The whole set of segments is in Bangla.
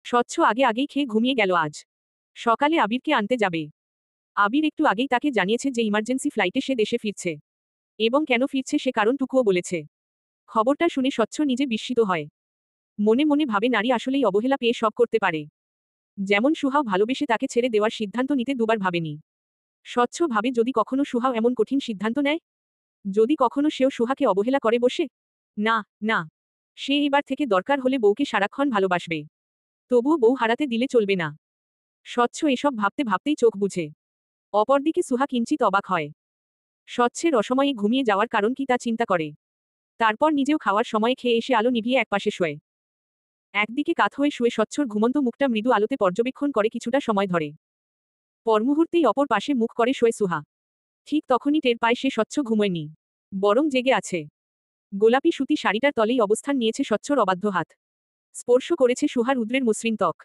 স্বচ্ছ আগে আগেই খেয়ে ঘুমিয়ে গেল আজ। সকালে আবিরকে আনতে যাবে। আবির একটু আগেই তাকে জানিয়েছে যে ইমার্জেন্সি ফ্লাইটে সে দেশে ফিরছে। এবং কেন ফিরছে সে কারণটুকুও বলেছে। খবরটা শুনে স্বচ্ছ নিজে বিস্মিত হয়। মনে মনে ভাবে নারী আসলেই অবহেলা পেয়ে সব করতে পারে। যেমন সুহাও ভালোবেসে তাকে ছেড়ে দেওয়ার সিদ্ধান্ত নিতে দুবার ভাবেনি। স্বচ্ছ ভাবে যদি কখনো সুহাও এমন কঠিন সিদ্ধান্ত নেয়, যদি কখনো সেও সুহাকে অবহেলা করে বসে, না, না, সে এবার থেকে দরকার হলে বউকে সারাক্ষণ ভালোবাসবে। তবুও বউ হারাতে দিলে চলবে না। স্বচ্ছ এসব ভাবতে ভাবতেই চোখ বুঝে। অপরদিকে সুহা কিঞ্চিত অবাক হয়। স্বচ্ছের অসময়ে ঘুমিয়ে যাওয়ার কারণ কি তা চিন্তা করে। তারপর নিজেও খাওয়ার সময় খেয়ে এসে আলো নিভিয়ে একপাশে শোয়। একদিকে কাত হয়ে শুয়ে স্বচ্ছর ঘুমন্ত মুখটা মৃদু আলোতে পর্যবেক্ষণ করে কিছুটা সময় ধরে। পরমুহূর্তেই অপর পাশে মুখ করে শোয় সুহা। ঠিক তখনই টের পায় সে স্বচ্ছ ঘুমোয়নি, বরং জেগে আছে। গোলাপি সুতি শাড়িটার তলেই অবস্থান নিয়েছে স্বচ্ছর অবাধ্য হাত। স্পর্শ করেছে সুহার উদ্রের মসৃণ ত্বক।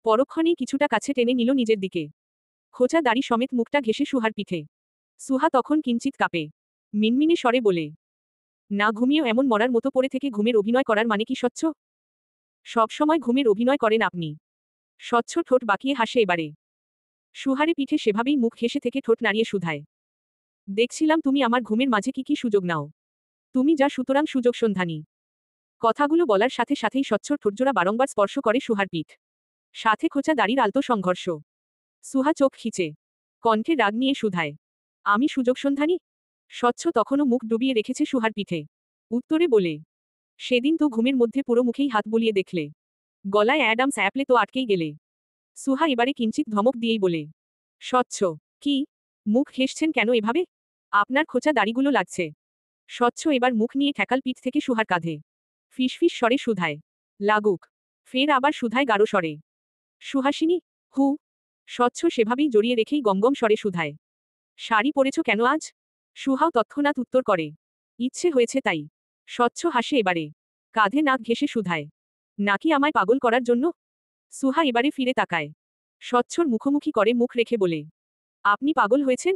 পরক্ষণেই কিছুটা কাছে টেনে নিল নিজের দিকে। খোঁচা দাড়ি সমেত মুখটা ঘেঁষে সুহার পিঠে। সুহা তখন কিঞ্চিত কাঁপে। মিনমিনে স্বরে বলে, না ঘুমিয়েও এমন মরার মতো পড়ে থেকে ঘুমের অভিনয় করার মানে কি স্বচ্ছ? সবসময় ঘুমের অভিনয় করেন আপনি। স্বচ্ছ ঠোঁট বাঁকিয়ে হাসে এবারে। সুহারে পিঠে সেভাবেই মুখ ঘেঁষে থেকে ঠোঁট নাড়িয়ে শুধায়, দেখছিলাম তুমি আমার ঘুমের মাঝে কি কি সুযোগ নাও। তুমি যা সুতরাং সুযোগ সন্ধানী। কথাগুলো বলার সাথে সাথেই স্বচ্ছর ঠোঁটজোড়া বারংবার স্পর্শ করে সুহার পিঠ। সাথে খোঁচা দাড়ির আলতো সংঘর্ষ। সুহা চোখ খিচে কণ্ঠে রাগ নিয়ে শুধায়, আমি সুযোগ সন্ধানী? স্বচ্ছ তখনও মুখ ডুবিয়ে রেখেছে সুহার পিঠে। উত্তরে বলে, সেদিন তো ঘুমের মধ্যে পুরো মুখেই হাত বুলিয়ে দেখলে। গলায় অ্যাডামস অ্যাপলে তো আটকেই গেলে। সুহা এবারে কিঞ্চিত ধমক দিয়েই বলে, স্বচ্ছ, কি? মুখ ঘেঁষছেন কেন এভাবে? আপনার খোঁচা দাড়িগুলো লাগছে। স্বচ্ছ এবার মুখ নিয়ে ঠেকাল পিঠ থেকে সুহার কাঁধে। ফিসফিস স্বরে শুধায়, লাগুক। ফের আবার শুধায় গাঢ় স্বরে, সুহাসিনী, হু। স্বচ্ছ সেভাবেই জড়িয়ে রেখেই গমগম স্বরে শুধায়, শাড়ি পরেছ কেন আজ? সুহাও তৎক্ষণাৎ উত্তর করে, ইচ্ছে হয়েছে তাই। স্বচ্ছ হাসে এবারে। কাঁধে নাক ঘেঁষে শুধায়, নাকি আমায় পাগল করার জন্য? সুহা এবারে ফিরে তাকায়। স্বচ্ছর মুখোমুখি করে মুখ রেখে বলে, আপনি পাগল হয়েছেন?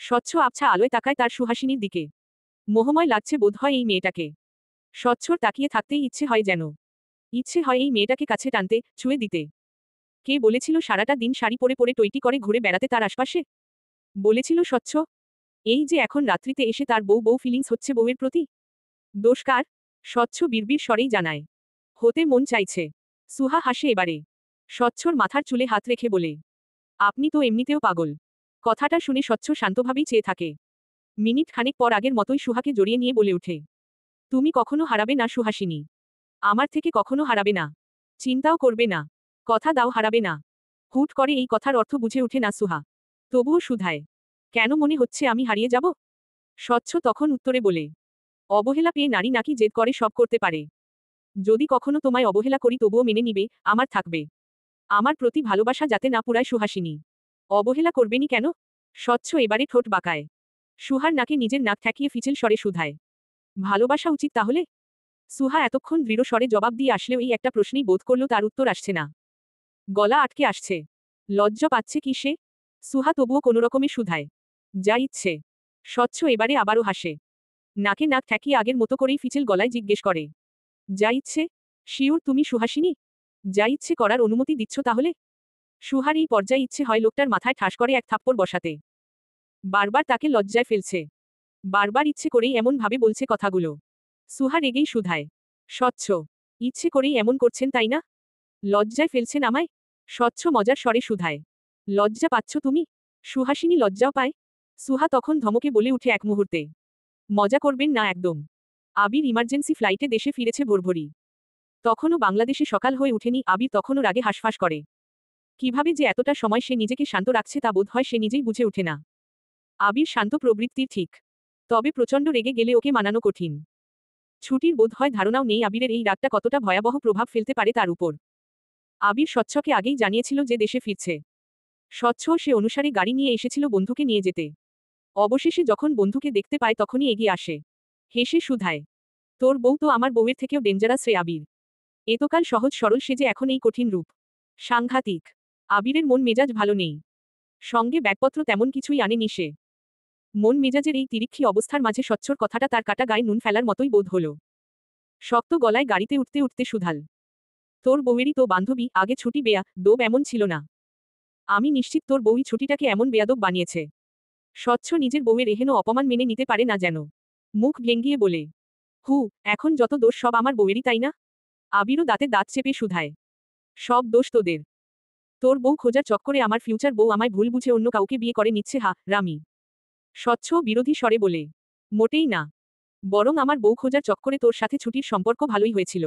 স্বচ্ছ আবছা আলোয় তাকায় তার সুহাসিনীর দিকে। মোহময় লাগছে বোধহয় এই মেয়েটাকে। স্বচ্ছর তাকিয়ে থাকতেই ইচ্ছে হয় যেন। ইচ্ছে হয় এই মেয়েটাকে কাছে টানতে, ছুঁয়ে দিতে। কে বলেছিল সারাটা দিন শাড়ি পরে পরে টইটি করে ঘুরে বেড়াতে তার আশপাশে? বলেছিল স্বচ্ছ? এই যে এখন রাত্রিতে এসে তার বউ বউ ফিলিংস হচ্ছে বউয়ের প্রতি। দোষ কার? স্বচ্ছ বিড়বিড় স্বরেই জানায়, হতে মন চাইছে। সুহা হাসে এবারে। স্বচ্ছর মাথার চুলে হাত রেখে বলে, আপনি তো এমনিতেও পাগল। কথাটা শুনে স্বচ্ছ শান্তভাবেই চেয়ে থাকে। মিনিট খানেক পর আগের মতোই সুহাকে জড়িয়ে নিয়ে বলে ওঠে, তুমি কখনো হারাবে না সুহাসিনী। আমার থেকে কখনো হারাবে না। চিন্তাও করবে না। কথা দাও হারাবে না। হুট করে এই কথার অর্থ বুঝে ওঠে না সুহা। তবুও শুধায়, কেন মনে হচ্ছে আমি হারিয়ে যাব? স্বচ্ছ তখন উত্তরে বলে, অবহেলা পেয়ে নারী নাকি জেদ করে সব করতে পারে। যদি কখনো তোমায় অবহেলা করি তবুও মেনে নিবে, আমার থাকবে। আমার প্রতি ভালোবাসা যাতে না পুরায় সুহাসিনী। অবহেলা করবেনি কেন? স্বচ্ছ এবারে ঠোঁট বাঁকায়। সুহার নাকে নিজের নাক ঠেকিয়ে ফিচেল স্বরে শুধায়, ভালোবাসা উচিত তাহলে? সুহা এতক্ষণ দৃঢ় স্বরে জবাব দিয়ে আসলেও এই একটা প্রশ্নেই বোধ করল তার উত্তর আসছে না। গলা আটকে আসছে। লজ্জা পাচ্ছে কি সে? সুহা তবুও কোনোরকমে শুধায়, যা ইচ্ছে। স্বচ্ছ এবারে আবারও হাসে। নাকে নাক ঠেকিয়ে আগের মতো করেই ফিচেল গলায় জিজ্ঞেস করে, যা ইচ্ছে? শিওর তুমি সুহাসিনী? যা ইচ্ছে করার অনুমতি দিচ্ছ তাহলে? সুহার এই পর্যায়ে ইচ্ছে হয় লোকটার মাথায় ঠাস করে এক থাপ্পড় বসাতে। বারবার তাকে লজ্জায় ফেলছে। বারবার ইচ্ছে করেই এমন ভাবে বলছে কথাগুলো। সুহা রেগেই শুধায়, স্বচ্ছ, ইচ্ছে করেই এমন করছেন তাই না? লজ্জায় ফেলছেন আমায়? স্বচ্ছ মজার স্বরে শুধায়, লজ্জা পাচ্ছ তুমি? সুহাসিনী লজ্জাও পায়? সুহা তখন ধমকে বলে উঠে এক মুহূর্তে, মজা করবেন না একদম। আবির ইমার্জেন্সি ফ্লাইটে দেশে ফিরেছে ভোরভোরই। তখনও বাংলাদেশে সকাল হয়ে ওঠেনি। আবির তখনও রাগে হাঁসফাঁস করে। কিভাবে যে এতটা সময় সে নিজেকে শান্ত রাখছে তা বোধ হয় সে নিজেই বুঝে ওঠে না। আবির শান্ত প্রবৃত্তির ঠিক। তবে প্রচণ্ড রেগে গেলে ওকে মানানো কঠিন। ছুটির বোধ হয় ধারণাও নেই আবিরের এই রাগটা কতটা ভয়াবহ প্রভাব ফেলতে পারে তার উপর। আবির স্বচ্ছকে আগেই জানিয়েছিল যে দেশে ফিরছে। স্বচ্ছ সে অনুসারে গাড়ি নিয়ে এসেছিল বন্ধুকে নিয়ে যেতে। অবশেষে যখন বন্ধুকে দেখতে পায় তখনই এগিয়ে আসে। হেসে শুধায়, তোর বউ তো আমার বউয়ের থেকেও ডেঞ্জারাস রে আবির। এতকাল সহজ সরল সেজে এখন এই কঠিন রূপ। সাংঘাতিক। আবিরের মন মেজাজ ভালো নেই। সঙ্গে ব্যাগপত্র তেমন কিছুই আনেনি সে। মন মেজাজের এই তিরিক্ষি অবস্থার মাঝে স্বচ্ছর কথাটা তার কাটা গায়ে নুন ফেলার মতোই বোধ হল। শক্ত গলায় গাড়িতে উঠতে উঠতে শুধাল, তোর বউয়েরই তো বান্ধবী, আগে ছুটি বেয়া দোব এমন ছিল না। আমি নিশ্চিত তোর বউই ছুটিটাকে এমন বেয়াদব বানিয়েছে। স্বচ্ছ নিজের বউয়ের এহেন অপমান মেনে নিতে পারে না যেন। মুখ ভেঙ্গিয়ে বলে, হু, এখন যত দোষ সব আমার বউয়েরই, তাই না? আবিরও দাঁতে দাঁত চেপে শুধায়, সব দোষ তোদের। তোর বউ খোঁজার চক্করে আমার ফিউচার বউ আমায় ভুল বুঝে অন্য কাউকে বিয়ে করে নিচ্ছে। হা রামি স্বচ্ছ বিরোধী স্বরে বলে, মোটেই না। বরং আমার বউ খোঁজার চক্করে তোর সাথে ছুটির সম্পর্ক ভালোই হয়েছিল।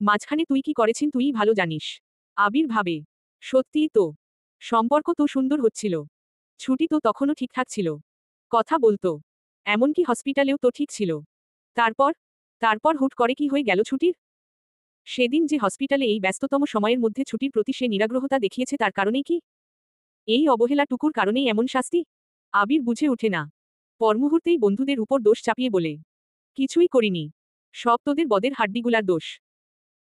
মাঝখানে তুই কি করেছিস তুইই ভালো জানিস। আবির ভাবে, সত্যিই তো। সম্পর্ক তো সুন্দর হচ্ছিল। ছুটি তো তখনও ঠিকঠাক ছিল। কথা বলতো। এমনকি হসপিটালেও তো ঠিক ছিল। তারপর তারপর হুট করে কি হয়ে গেল ছুটির? সেদিন যে হসপিটালে এই ব্যস্ততম সময়ের মধ্যে ছুটির প্রতি সে নিরাগ্রহতা দেখিয়েছে তার কারণেই কি? এই অবহেলাটুকুর কারণেই এমন শাস্তি? আবির বুঝে ওঠে না। পরমুহূর্তেই বন্ধুদের উপর দোষ চাপিয়ে বলে, কিছুই করিনি। সব তোদের বদের হাড্ডিগুলার দোষ।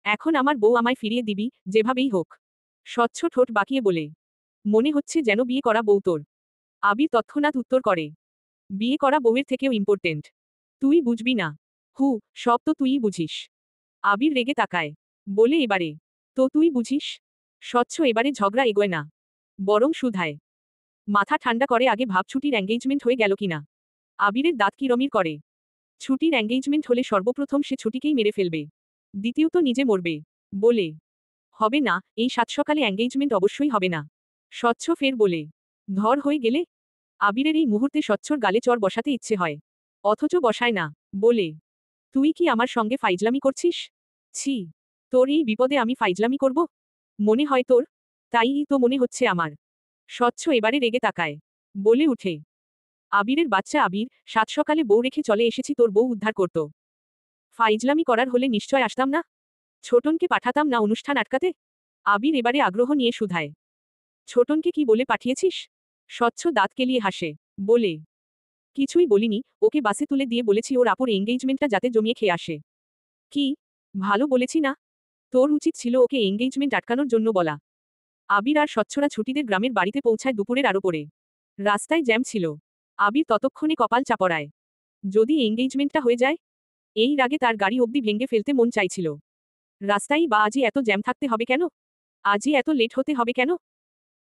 এখন আমার বউ আমায় ফিরিয়ে দিবি, যেভাবেই হোক। স্বচ্ছ ঠোঁট বাঁকিয়ে বলে, মনে হচ্ছে যেন বিয়ে করা বউ তোর। আবির তৎক্ষণাৎ উত্তর করে, বিয়ে করা বউয়ের থেকেও ইম্পর্টেন্ট। তুই বুঝবি না। হু, সব তো তুইই বুঝিস। আবির রেগে তাকায়। বলে, এবারে তো তুই বুঝিস। স্বচ্ছ এবারে ঝগড়া এগোয় না, বরং শুধায়, মাথা ঠান্ডা করে আগে ভাব ছুটির এঙ্গেজমেন্ট হয়ে গেল কিনা। আবিরের দাঁত কিরমির করে। ছুটির এঙ্গেজমেন্ট হলে সর্বপ্রথম সে ছুটিকেই মেরে ফেলবে, দ্বিতীয়ত নিজে মরবে। বলে, হবে না, এই সাত সকালে এঙ্গেজমেন্ট অবশ্যই হবে না। স্বচ্ছ ফের বলে, ধর হয়ে গেলে? আবিরের এই মুহূর্তে স্বচ্ছর গালে চর বসাতে ইচ্ছে হয়, অথচ বসায় না। বলে, তুই কি আমার সঙ্গে ফাইজলামি করছিস? ছি, তোর এই বিপদে আমি ফাইজলামি করব? মনে হয় তোর? তাইই তো মনে হচ্ছে আমার। স্বচ্ছ এবারে রেগে তাকায়। বলে উঠে, আবিরের বাচ্চা আবির, সাত সকালে বউ রেখে চলে এসেছি তোর বউ উদ্ধার করত। ফাইজলামি করার হলে নিশ্চয় আসতাম না। ছোটনকে পাঠাতাম না অনুষ্ঠান আটকাতে। আবির এবারে আগ্রহ নিয়ে শুধায়, ছোটনকে কি বলে পাঠিয়েছিস? স্বচ্ছ দাঁত কেলিয়ে হাসে। বলে, কিছুই বলিনি, ওকে বাসে তুলে দিয়ে বলেছি ওর আপুর এঙ্গেজমেন্টটা যাতে জমিয়ে খেয়ে আসে। কি, ভালো বলেছি না? তোর উচিত ছিল ওকে এঙ্গেজমেন্ট আটকানোর জন্য বলা। আবির আর স্বচ্ছরা ছুটিদের গ্রামের বাড়িতে পৌঁছায় দুপুরের আরো পরে। রাস্তায় জ্যাম ছিল। আবির ততক্ষণে কপাল চাপড়ায়। যদি এঙ্গেজমেন্টটা হয়ে যায়? এই রাগে তার গাড়ি অবধি ভেঙে ফেলতে মন চাইছিল। রাস্তায় বা আজই এত জ্যাম থাকতে হবে কেন? আজই এত লেট হতে হবে কেন?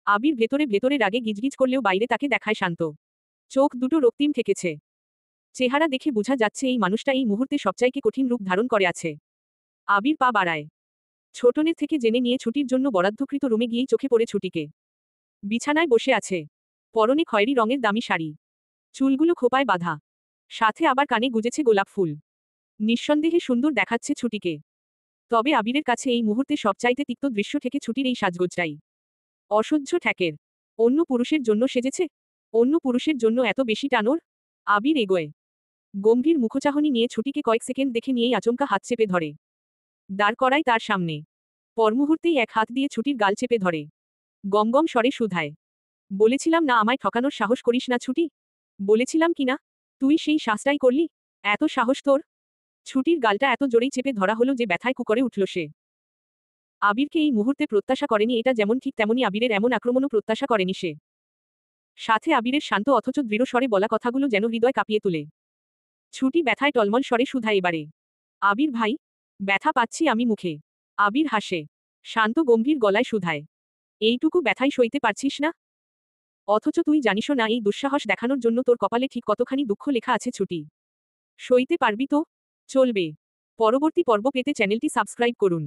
আবির ভেতরে ভেতরে রাগে গিজগিজ করলেও বাইরে তাকে দেখায় শান্ত। চোখ দুটো রক্তিম ঠেকেছে। চেহারা দেখে বোঝা যাচ্ছে এই মানুষটা এই মুহূর্তে সবচাইতে কঠিন রূপ ধারণ করে আছে। আবির পা বাড়ায়। ছোটনের থেকে জেনে নিয়ে ছুটির জন্য বরাদ্দকৃত রুমে গিয়েই চোখে পড়ে ছুটিকে। বিছানায় বসে আছে। পরনে খয়েরি রঙের দামি শাড়ি। চুলগুলো খোপায় বাঁধা। সাথে আবার কানে গুজেছে গোলাপ ফুল। নিঃসন্দেহে সুন্দর দেখাচ্ছে ছুটিকে। তবে আবিরের কাছে এই মুহূর্তে সবচাইতে তিক্ত দৃশ্য থেকে ছুটির এই সাজগোজটাই অসহ্য ঠেকের। অন্য পুরুষের জন্য সেজেছে? অন্য পুরুষের জন্য এত বেশি টানোর? আবির এগোয়। গম্ভীর মুখচাহনি নিয়ে ছুটিকে কয়েক সেকেন্ড দেখে নিয়েই আচমকা হাত চেপে ধরে। দাঁড় করায় তার সামনে। পরমুহূর্তেই এক হাত দিয়ে ছুটির গাল চেপে ধরে। গমগম স্বরে শুধায়, বলেছিলাম না আমায় ঠকানোর সাহস করিস না ছুটি? বলেছিলাম কি না? তুই সেই শাস্তাই করলি? এত সাহস তোর? ছুটির গালটা এত জোরেই চেপে ধরা হলো যে ব্যথায় কুকরে উঠল সে। আবিরকে এই মুহূর্তে প্রত্যাশা করেনি এটা, যেমন ঠিক তেমনি আবিরের এমন আক্রমণও প্রত্যাশা করেনি সে। সাথে আবিরের শান্ত অথচ দৃঢ় স্বরে বলা কথাগুলো যেন হৃদয় কাঁপিয়ে তোলে। ছুটি ব্যথায় টলমল স্বরে শুধায় এবারে, আবির ভাই, ব্যথা পাচ্ছি আমি মুখে। আবির হাসে। শান্ত গম্ভীর গলায় শুধায়, এইটুকু ব্যথাই সইতে পারছিস না? অথচ তুই জানিসও না এই দুঃসাহস দেখানোর জন্য তোর কপালে ঠিক কতখানি দুঃখ লেখা আছে ছুটি। সইতে পারবি তো? চলবে। পরবর্তী পর্ব পেতে চ্যানেলটি সাবস্ক্রাইব করুন।